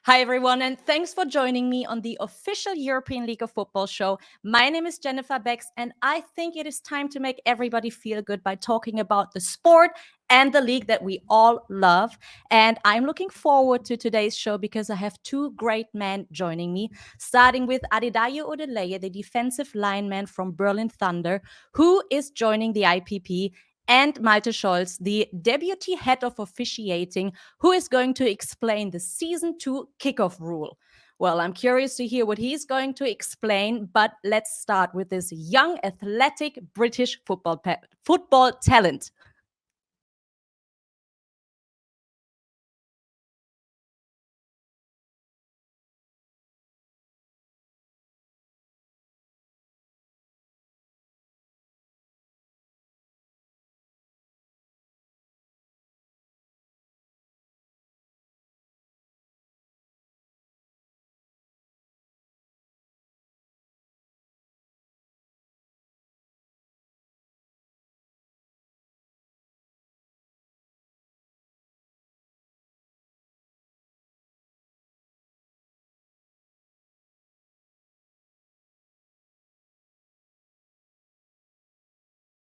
Hi, everyone, and thanks for joining me on the official European League of Football show. My name is Jennifer Becks, and I think it is time to make everybody feel good by talking about the sport and the league that we all love. And I'm looking forward to today's show because I have two great men joining me, starting with Adedayo Odeleye, the defensive lineman from Berlin Thunder, who is joining the IPP, and Malte Scholz, the deputy head of officiating, who is going to explain the season 2 kickoff rule. Well, I'm curious to hear what he's going to explain, but let's start with this young, athletic British football talent.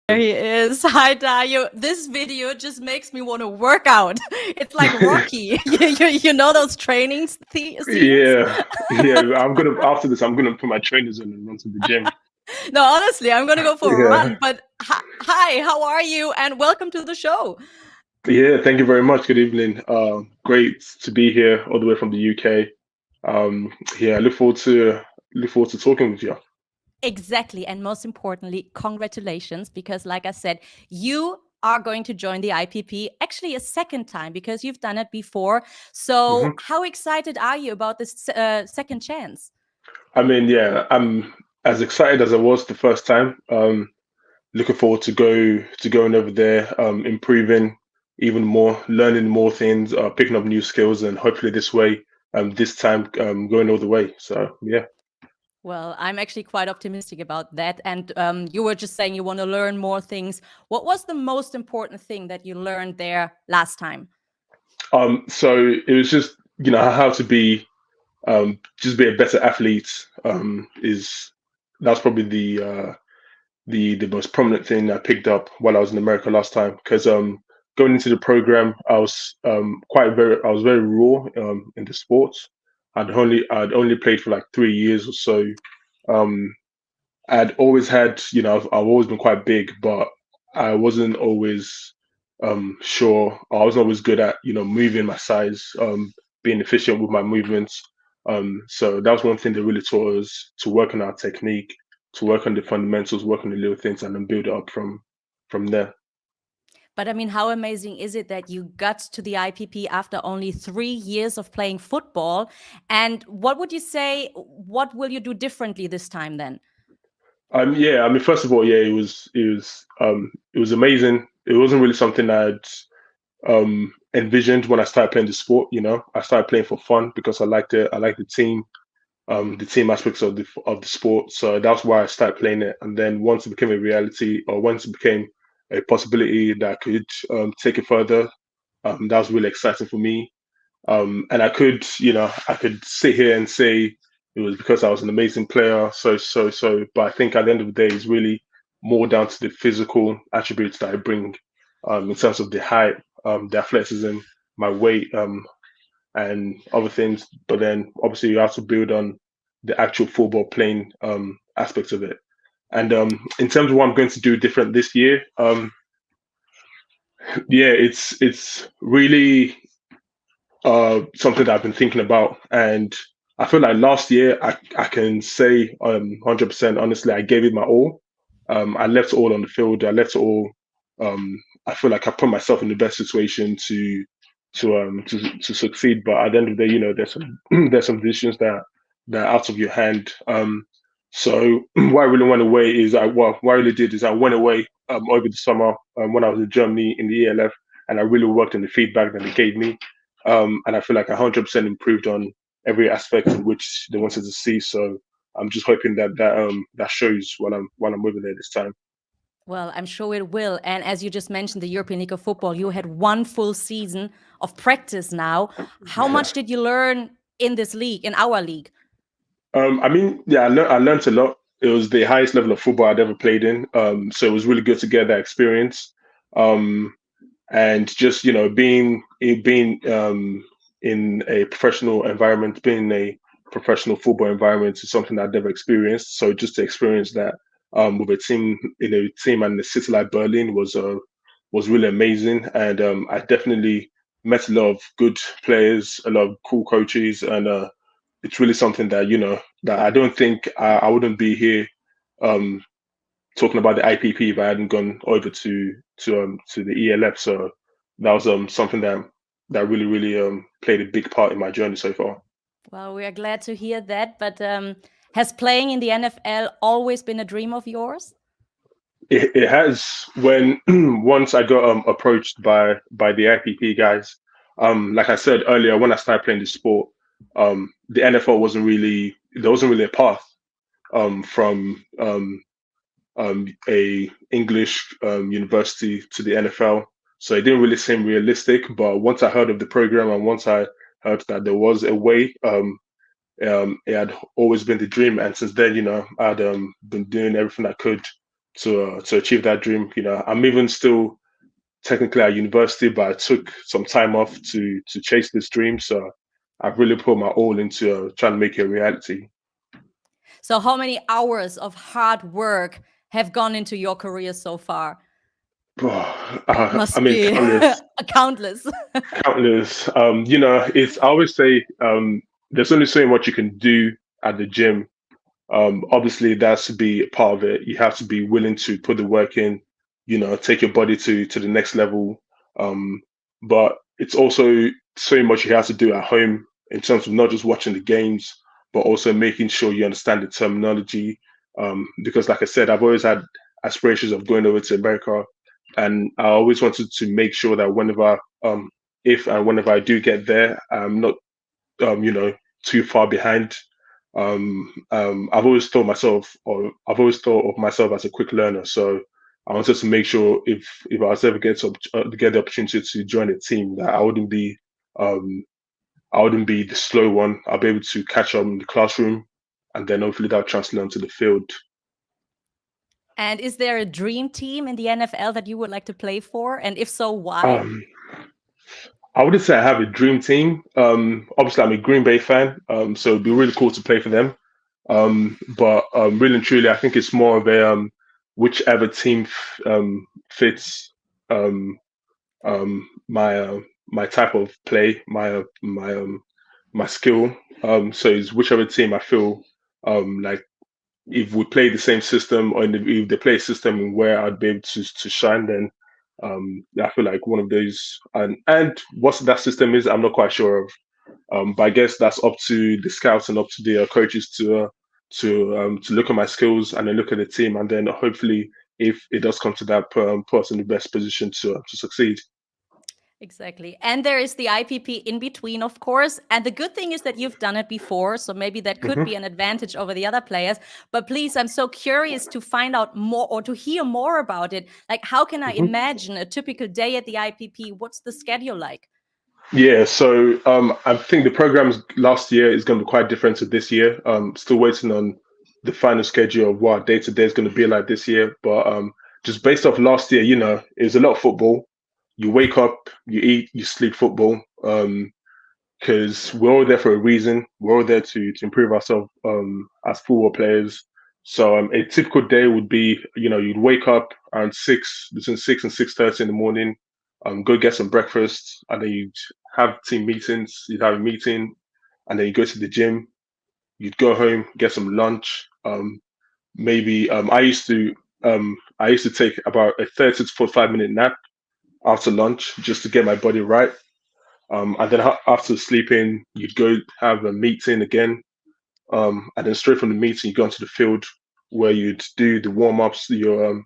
There he is. Hi, Dayo. This video just makes me want to work out. It's like Rocky. You know those training scenes? Yeah, yeah. I'm gonna after this. I'm gonna put my trainers on and run to the gym. No, honestly, I'm going to go for a Yeah, run. But hi, how are you? And welcome to the show. yeah. Thank you very much. Good evening. Great to be here all the way from the UK. Yeah, look forward to talking with you. Exactly. And most importantly, congratulations, because like I said, you are going to join the IPP actually a second time because you've done it before. So, hmm how excited are you about this second chance? I mean, yeah, I'm as excited as I was the first time. Looking forward to going over there, improving even more, learning more things, picking up new skills, and hopefully this time, going all the way. So yeah. Well, I'm actually quite optimistic about that. And you were just saying you want to learn more things. What was the most important thing that you learned there last time? So it was just how to just be a better athlete. Is That's probably the most prominent thing I picked up while I was in America last time. Because going into the program, I was very raw in the sports. I'd only played for like 3 years or so. Um, I'd always had, I've always been quite big, but I wasn't always sure. I wasn't always good at, moving my size, being efficient with my movements. So that was one thing they really taught us to work on our technique, to work on the fundamentals, work on the little things, and then build it up from there. But I mean, how amazing is it that you got to the IPP after only 3 years of playing football? And what would you say? What will you do differently this time then? Yeah, I mean, first of all, yeah, it was amazing. It wasn't really something I'd envisioned when I started playing the sport. I started playing for fun because I liked it. I liked the team aspects of the sport. So that's why I started playing it. And then once it became a reality, or once it became a possibility that I could take it further, that was really exciting for me. And I could sit here and say it was because I was an amazing player. So. But I think at the end of the day, it's really more down to the physical attributes that I bring, in terms of the height, the athleticism, my weight, and other things. But then obviously you have to build on the actual football playing aspects of it. And in terms of what I'm going to do different this year, yeah, it's really something that I've been thinking about. And I feel like last year I can say 100% honestly, I gave it my all. I left it all on the field. I left it all. I feel like I put myself in the best situation to succeed. But at the end of the day, there's some there's some decisions that are out of your hand. So what I really went away is what I really did is I went away over the summer when I was in Germany in the ELF, and I really worked on the feedback that they gave me, and I feel like 100% improved on every aspect in which they wanted to see. So I'm just hoping that shows while I'm over there this time. Well, I'm sure it will. And as you just mentioned, the European League of Football, you had one full season of practice now. How Yeah. much did you learn in this league, in our league? I mean, yeah, I learned a lot. It was the highest level of football I'd ever played in. So it was really good to get that experience. Um, and just being in a professional environment, being in a professional football environment is something I'd never experienced. So just to experience that with a team and a city like Berlin was really amazing. And I definitely met a lot of good players, a lot of cool coaches, and it's really something that that I don't think I wouldn't be here um, talking about the IPP if I hadn't gone over to the ELF. So that was something that really played a big part in my journey so far. Well, we are glad to hear that. But has playing in the NFL always been a dream of yours? It has. When once I got approached by the IPP guys, like I said earlier, when I started playing the sport, the NFL wasn't really there wasn't really a path from a English university to the NFL. So it didn't really seem realistic. But once I heard of the program and once I heard that there was a way, it had always been the dream. And since then, I'd been doing everything I could to achieve that dream. I'm even still technically at university, but I took some time off to chase this dream. So I've really put my all into trying to make it a reality. So how many hours of hard work have gone into your career so far? I Must mean, be countless. countless. Countless. It's I always say there's only so much you can do at the gym. Obviously, that's to be a part of it. You have to be willing to put the work in. Take your body to the next level. But it's also so much you have to do at home in terms of not just watching the games, but also making sure you understand the terminology. Because, like I said, I've always had aspirations of going over to America, and I always wanted to make sure that if and whenever I do get there, I'm not, too far behind. I've always thought of myself as a quick learner. So I wanted to make sure if I was ever get the opportunity to join a team, that um, I wouldn't be the slow one. I'll be able to catch up in the classroom, and then hopefully that'll translate onto the field. And is there a dream team in the NFL that you would like to play for? And if so, why? Um, I wouldn't say I have a dream team. Obviously, I'm a Green Bay fan, so it'd be really cool to play for them. But really and truly, I think it's more of a whichever team fits um, my type of play, my skill. So it's whichever team I feel like if we play the same system or if they play a system where I'd be able to shine, then I feel like one of those. And what that system is, I'm not quite sure of. But I guess that's up to the scouts and up to the coaches to look at my skills and then look at the team, and then hopefully, if it does come to that, put us in the best position to succeed. Exactly. And there is the IPP in between, of course. And the good thing is that you've done it before. So maybe that could be Hmm. an advantage over the other players. But please, I'm so curious to find out more or to hear more about it. Like, how can I Hmm. imagine a typical day at the IPP? What's the schedule like? Yeah, so I think the programs last year is going to be quite different to this year. Still waiting on the final schedule of what day to day is going to be like this year. But just based off last year, it was a lot of football. You wake up, you eat, you sleep football. Because we're all there for a reason. We're all there to improve ourselves as football players. So a typical day would be, you'd wake up around between 6 and 6:30 in the morning, go get some breakfast, and then you'd have team meetings. You'd have a meeting, and then you go to the gym. You'd go home, get some lunch. Maybe I used to take about a 30 to 45 minute nap after lunch just to get my body right. And then after sleeping, you'd go have a meeting again. And then straight from the meeting, you go onto the field where you'd do the warm ups, your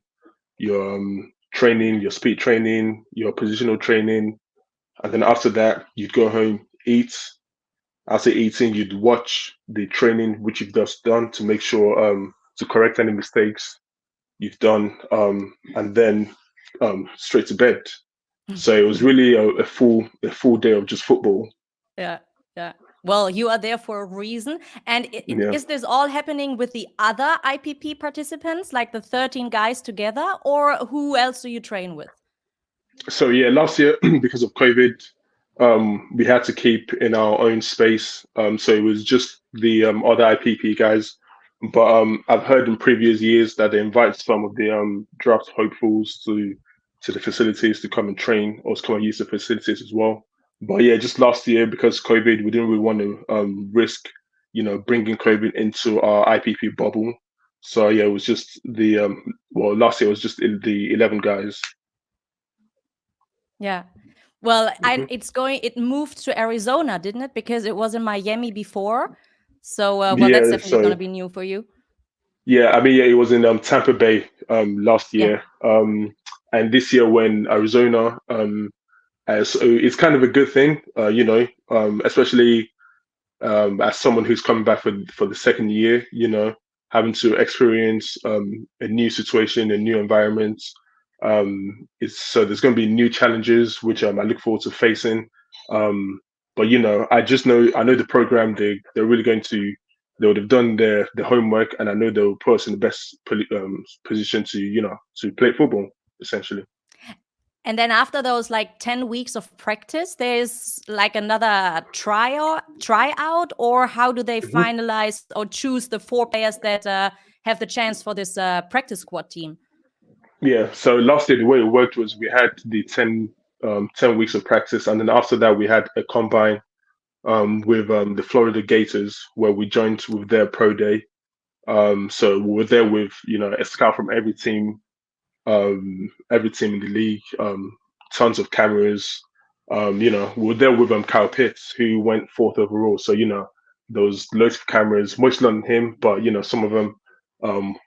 training, your speed training, your positional training. And then after that, you'd go home, eat. After eating, you'd watch the training which you've just done to make sure to correct any mistakes you've done, and then straight to bed. So it was really a full day of just football. Yeah, yeah. Well, you are there for a reason. And Yeah. is this all happening with the other IPP participants, like the 13 guys together, or who else do you train with? So yeah, last year because of COVID, we had to keep in our own space. So it was just the other IPP guys. But I've heard in previous years that they invite some of the draft hopefuls to the facilities to come and train or to come and use the facilities as well. But yeah, just last year because COVID, we didn't really want to risk, bringing COVID into our IPP bubble. So yeah, it was just the well, last year it was just the 11 guys. Yeah. Well, Mhm. it moved to Arizona, didn't it? Because it was in Miami before. So, well, that's Yeah, definitely going to so be new for you. yeah, I mean, yeah, it was in Tampa Bay last Yeah. year, and this year when Arizona. So it's kind of a good thing, especially as someone who's coming back for the second year, having to experience a new situation, a new environment. It's so there's going to be new challenges which I look forward to facing. But I know the program they're really going to they would have done their homework, and I know they'll put us in the best position to to play football essentially. And then after those like 10 weeks of practice, there's like another tryout, or how do they Mhm. finalize or choose the 4 players that have the chance for this practice squad team? Yeah, so last year the way it worked was we had the 10 weeks of practice, and then after that we had a combine with the Florida Gators where we joined with their pro day. So we were there with a scout from every team in the league, tons of cameras. We were there with Kyle Pitts, who went fourth overall. So there was loads of cameras, mostly on him, but some of them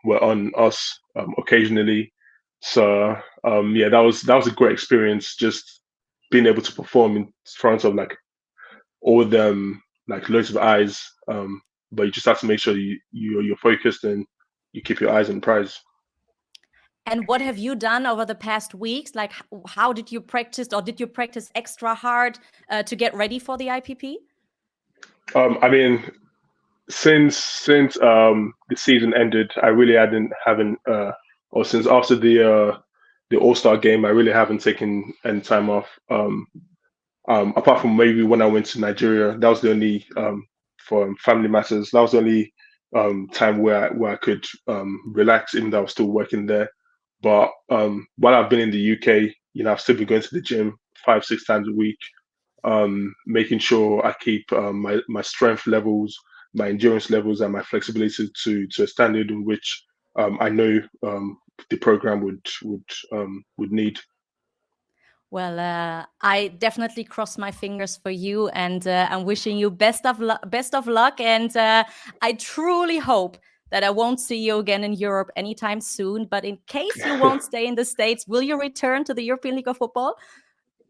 were on us occasionally. So yeah, that was a great experience, just being able to perform in front of like all them, like loads of eyes. But you just have to make sure you're focused and you keep your eyes on the prize. And what have you done over the past weeks? Like, how did you practice, or did you practice extra hard to get ready for the IPP? I mean, since the season ended, I really haven't or since after the All Star game, I really haven't taken any time off. Apart from maybe when I went to Nigeria, that was the only for family matters. That was the only time where I could relax, even though I was still working there. But while I've been in the UK, I've still been going to the gym 5, 6 times a week, making sure I keep my strength levels, my endurance levels, and my flexibility to a standard in which I know the program would need. Well, I definitely cross my fingers for you, and I'm wishing you best of luck. And I truly hope that I won't see you again in Europe anytime soon. But in case you won't stay in the States, will you return to the European League of Football?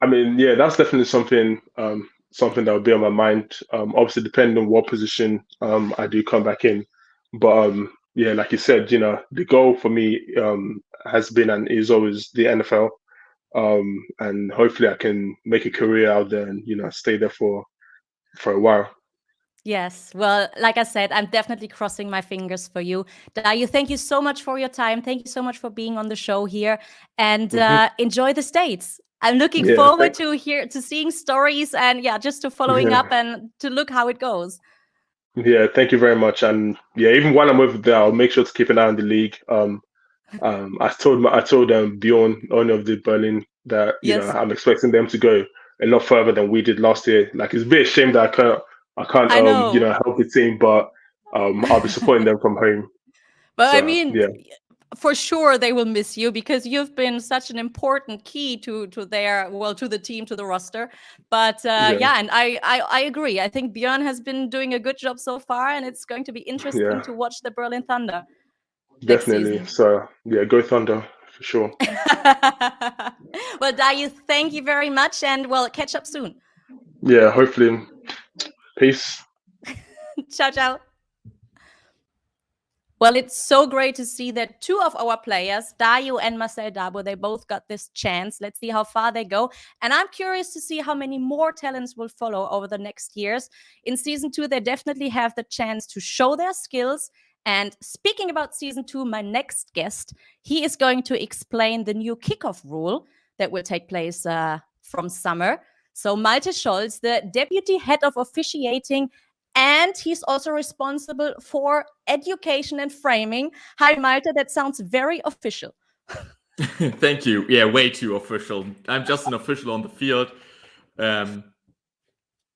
I mean, yeah, that's definitely something that will be on my mind. Obviously, depending on what position I do come back in, but yeah, like you said, the goal for me has been and is always the NFL, and hopefully I can make a career out there and stay there for a while. Yes. Well, like I said, I'm definitely crossing my fingers for you. Dayu, thank you so much for your time. Thank you so much for being on the show here, and Hmm. enjoy the States. I'm looking Yeah, forward to seeing stories, and yeah, just to following up yeah, and to look how it goes. yeah. Thank you very much, and yeah, even while I'm over there, I'll make sure to keep an eye on the league. I told Bjorn, owner of the Berlin, that Yes, I'm expecting them to go a lot further than we did last year. Like it's a bit a shame that I can't I know. help the team, but I'll be supporting them from home. But I So mean, yeah, for sure they will miss you because you've been such an important key to the team, to the roster. But yeah, yeah, and I agree. I think Björn has been doing a good job so far, and it's going to be interesting yeah, to watch the Berlin Thunder next definitely. season. So yeah, go Thunder for sure. Well, Dayu, thank you very much, and we'll catch up soon. Yeah, hopefully. Peace. Ciao, ciao. Well, it's so great to see that two of our players, Dayo and Marcel Dabo, they both got this chance. Let's see how far they go. And I'm curious to see how many more talents will follow over the next years. In season 2, they definitely have the chance to show their skills. And speaking about season 2, my next guest, he is going to explain the new kickoff rule that will take place from summer. So Malte Scholz, the deputy head of officiating, and he's also responsible for education and framing. Hi, Malte. That sounds very official. Thank you. Yeah, way too official. I'm just an official on the field.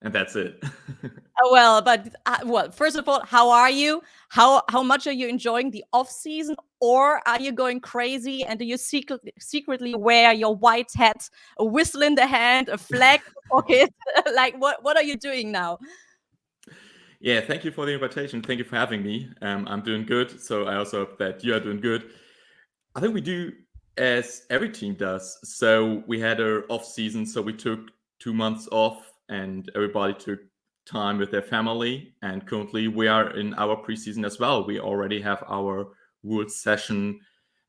And that's it. Well, first of all, how are you? How much are you enjoying the off season, or are you going crazy? And do you secretly wear your white hat, a whistle in the hand, a flag in the pocket? Like, what are you doing now? Yeah, thank you for the invitation. Thank you for having me. I'm doing good. So I also hope that you are doing good. I think we do as every team does. So we had our off season. So we took 2 months off and everybody took time with their family. And currently we are in our preseason as well. We already have our rules session.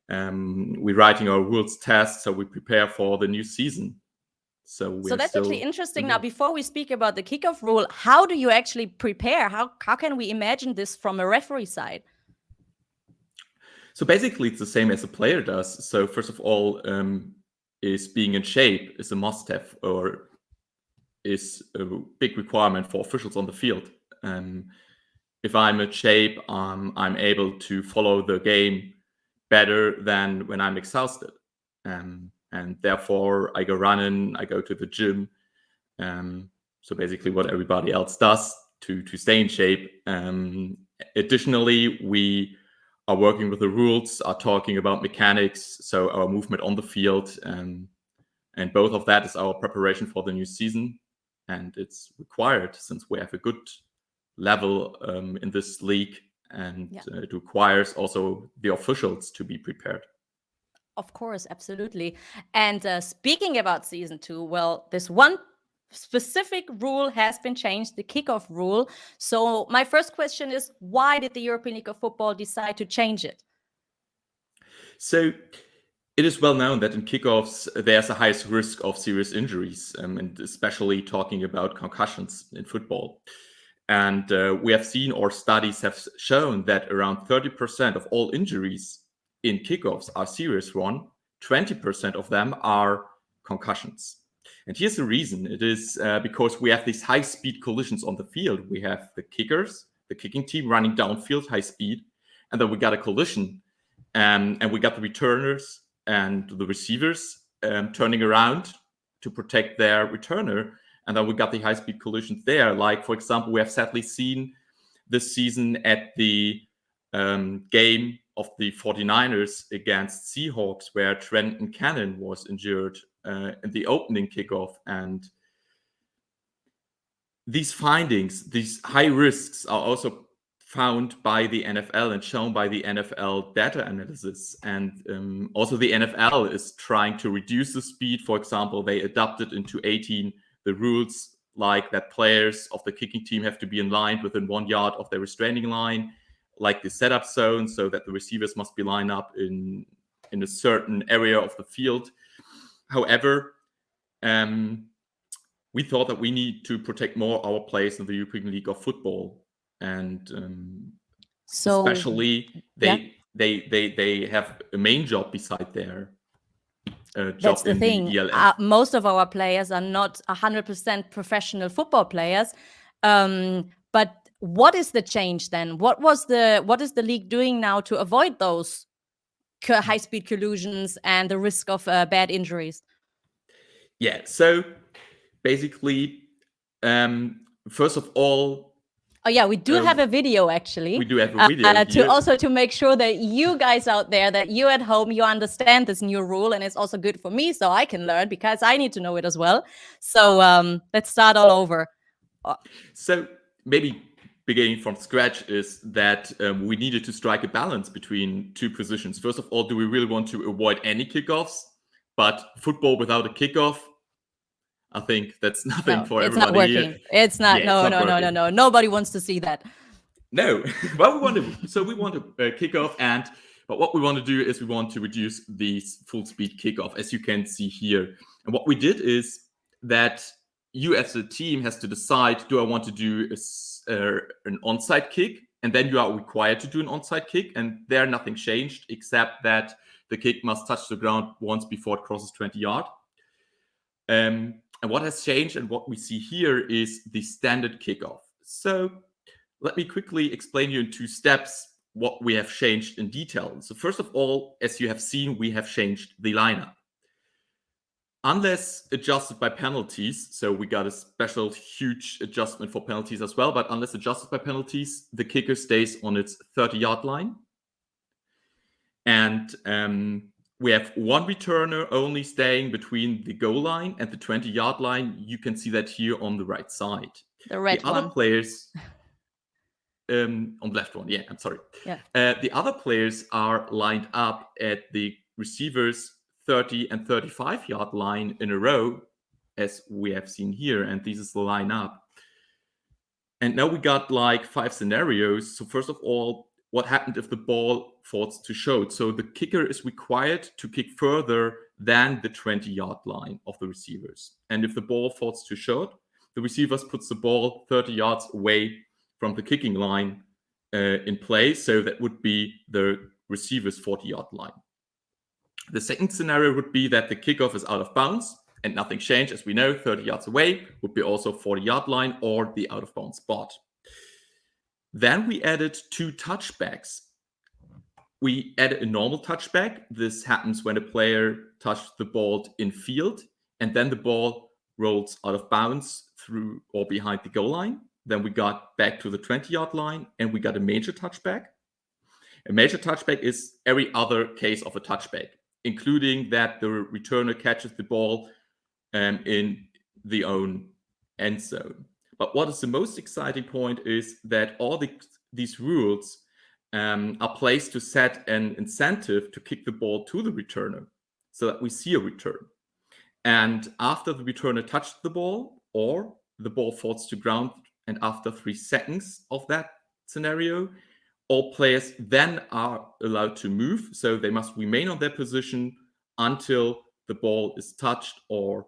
We're writing our rules test. So we prepare for the new season. So that's actually interesting. Now, before we speak about the kickoff rule, how do you actually prepare? How can we imagine this from a referee side? So basically, it's the same as a player does. So first of all, is being in shape is a must-have, or is a big requirement for officials on the field. If I'm in shape, I'm able to follow the game better than when I'm exhausted. And therefore, I go running, I go to the gym. So basically what everybody else does to stay in shape. Additionally, we are working with the rules, are talking about mechanics, so our movement on the field. And both of that is our preparation for the new season. And it's required since we have a good level in this league. And it requires also the officials to be prepared. Of course, absolutely. And speaking about season 2, well, this one specific rule has been changed, the kickoff rule. So my first question is, why did the European League of Football decide to change it? So it is well known that in kickoffs, there's a highest risk of serious injuries, and especially talking about concussions in football. And we have seen, or studies have shown, that around 30% of all injuries in kickoffs are serious one. 20% of them are concussions. And here's the reason. It is because we have these high-speed collisions on the field. We have the kickers, the kicking team running downfield high speed, and then we got a collision. And we got the returners and the receivers turning around to protect their returner. And then we got the high-speed collisions there. Like, for example, we have sadly seen this season at the game of the 49ers against Seahawks, where Trenton Cannon was injured in the opening kickoff. And these findings, these high risks, are also found by the NFL and shown by the NFL data analysis. And also the NFL is trying to reduce the speed. For example, they adopted into 18 the rules like that players of the kicking team have to be in line within 1 yard of their restraining line, like the setup zone, so that the receivers must be lined up in a certain area of the field. However, we thought that we need to protect more our players in the European League of Football. And so especially they have a main job beside their job. That's the in thing. The ELF. Most of our players are not 100% professional football players. But what is the change then? What is the league doing now to avoid those high-speed collisions and the risk of bad injuries? Yeah. So basically, first of all. Oh yeah, we do have a video actually. We do have a video to make sure that you guys out there, that you at home, you understand this new rule, and it's also good for me, so I can learn because I need to know it as well. So let's start all over. So maybe beginning from scratch is that we needed to strike a balance between two positions. First of all, do we really want to avoid any kickoffs? But football without a kickoff, I think that's nothing for everybody. It's not working. It's not. No. Nobody wants to see that. No, well, we want to kick off, but what we want to do is we want to reduce these full speed kickoff, as you can see here. And what we did is that you as a team has to decide: do I want to do an onside kick? And then you are required to do an onside kick, and there nothing changed except that the kick must touch the ground once before it crosses 20 yards. And what has changed and what we see here is the standard kickoff. So let me quickly explain you in 2 steps what we have changed in detail. So first of all, as you have seen, we have changed the lineup. Unless adjusted by penalties, so we got a special huge adjustment for penalties as well, but unless adjusted by penalties, the kicker stays on its 30-yard line. And we have one returner only staying between the goal line and the 20-yard line. You can see that here on the right side. The red the other one. Players, on the left one, yeah, I'm sorry. Yeah. The other players are lined up at the receivers' 30 and 35-yard line in a row, as we have seen here, and this is the lineup. And now we got like 5 scenarios. So first of all, what happened if the ball falls to short? So the kicker is required to kick further than the 20-yard line of the receivers. And if the ball falls too short, the receivers puts the ball 30 yards away from the kicking line in play. So that would be the receiver's 40-yard line. The second scenario would be that the kickoff is out of bounds and nothing changed. As we know, 30 yards away would be also 40-yard line or the out of bounds spot. Then we added 2 touchbacks. We added a normal touchback. This happens when a player touched the ball in field and then the ball rolls out of bounds through or behind the goal line. Then we got back to the 20-yard line and we got a major touchback. A major touchback is every other case of a touchback, including that the returner catches the ball in the own end zone. But what is the most exciting point is that all these rules are placed to set an incentive to kick the ball to the returner so that we see a return. And after the returner touched the ball or the ball falls to ground, and after 3 seconds of that scenario, all players then are allowed to move. So they must remain on their position until the ball is touched or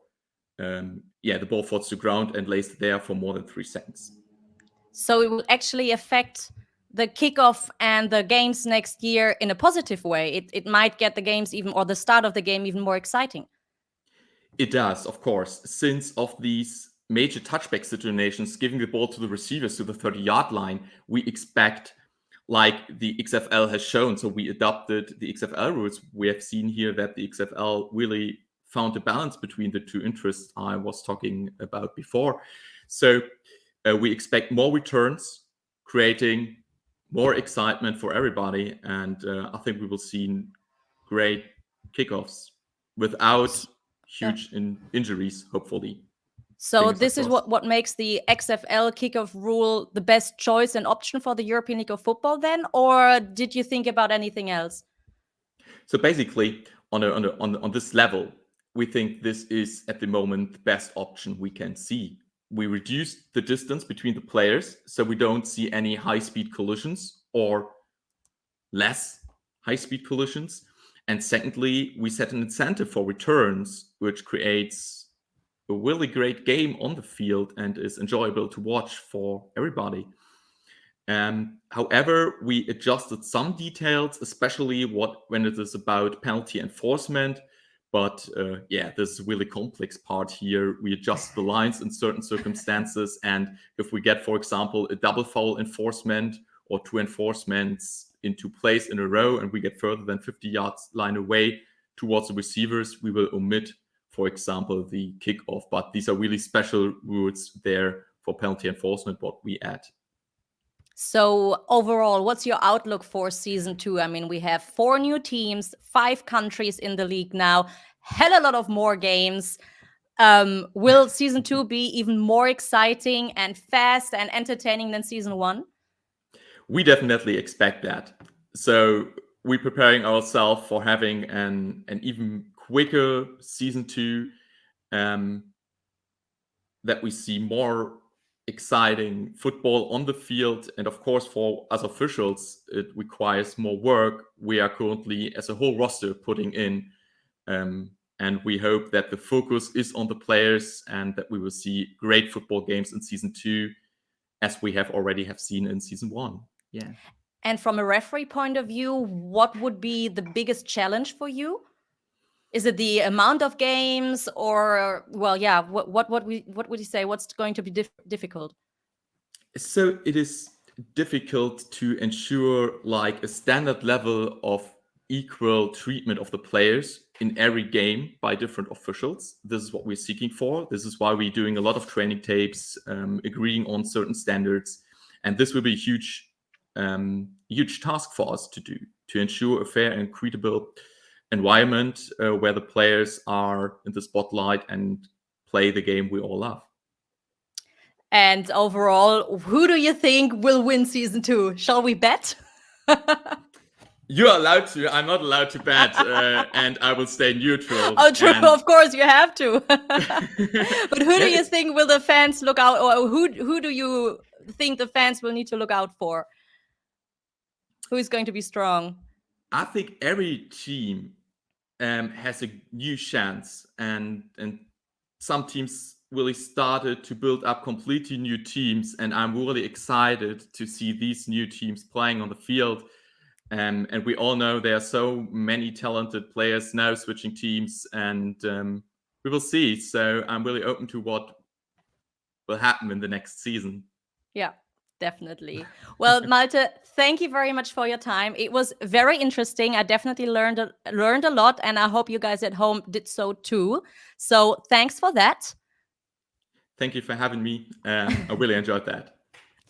the ball falls to ground and lays there for more than 3 seconds. So it will actually affect the kickoff and the games next year in a positive way. It might get the games even, or the start of the game, even more exciting. It does, of course, since of these major touchback situations, giving the ball to the receivers to the 30-yard line, we expect, like the XFL has shown. So we adopted the XFL rules. We have seen here that the XFL really found a balance between the 2 interests I was talking about before. So we expect more returns, creating more excitement for everybody. And I think we will see great kickoffs without huge injuries, hopefully. So this is what makes the XFL kickoff rule the best choice and option for the European League of Football then? Or did you think about anything else? So basically, on this level, we think this is at the moment the best option we can see. We reduced the distance between the players, so we don't see any high-speed collisions or less high-speed collisions. And secondly, we set an incentive for returns, which creates a really great game on the field and is enjoyable to watch for everybody. However, we adjusted some details, especially when it is about penalty enforcement. But this is a really complex part here. We adjust the lines in certain circumstances. And if we get, for example, a double foul enforcement or 2 enforcements into place in a row, and we get further than 50 yards line away towards the receivers, we will omit, for example, the kickoff. But these are really special rules there for penalty enforcement, what we add. So overall, what's your outlook for season 2? I mean, we have 4 new teams, 5 countries in the league now, hell a lot of more games. Will season 2 be even more exciting and fast and entertaining than season 1? We definitely expect that. So we're preparing ourselves for having an even quicker season 2, that we see more exciting football on the field. And of course, for us officials, it requires more work. We are currently, as a whole roster, putting in. And we hope that the focus is on the players and that we will see great football games in season 2, as we have already seen in season 1. Yeah. And from a referee point of view, what would be the biggest challenge for you? Is it the amount of games, or what would you say? What's going to be difficult? So it is difficult to ensure like a standard level of equal treatment of the players in every game by different officials. This is what we're seeking for. This is why we're doing a lot of training tapes, agreeing on certain standards, and this will be a huge task for us to do, to ensure a fair and credible environment where the players are in the spotlight and play the game we all love. And overall, who do you think will win season 2? Shall we bet? You're allowed to. I'm not allowed to bet, and I will stay neutral. Oh, true. Of course, you have to. But who do you think will the fans look out, or who do you think the fans will need to look out for? Who is going to be strong? I think every team has a new chance, and some teams really started to build up completely new teams, and I'm really excited to see these new teams playing on the field. And we all know there are so many talented players now switching teams, and we will see. So I'm really open to what will happen in the next season. Yeah, definitely. Well, Malte, thank you very much for your time. It was very interesting. I definitely learned a lot, and I hope you guys at home did so too. So thanks for that. Thank you for having me. I really enjoyed that.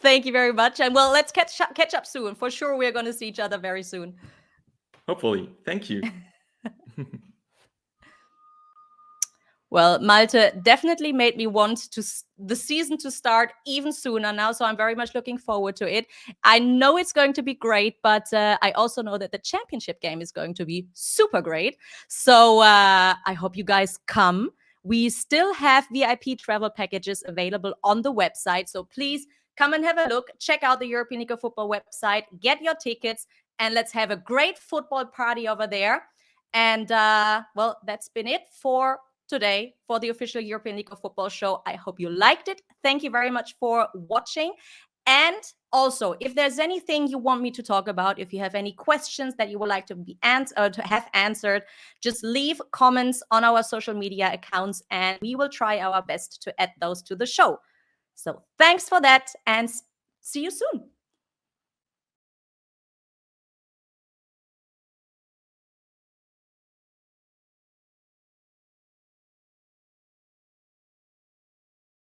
Thank you very much. And well, let's catch up soon. For sure, we're going to see each other very soon. Hopefully. Thank you. Well, Malte definitely made me want the season to start even sooner now. So I'm very much looking forward to it. I know it's going to be great, but I also know that the championship game is going to be super great. So I hope you guys come. We still have VIP travel packages available on the website. So please come and have a look. Check out the European League of Football website. Get your tickets, and let's have a great football party over there. And well, that's been it for today for the official European League of Football show. I hope you liked it. Thank you very much for watching. And also, if there's anything you want me to talk about, if you have any questions that you would like to be have answered, just leave comments on our social media accounts, and we will try our best to add those to the show. So thanks for that, and see you soon.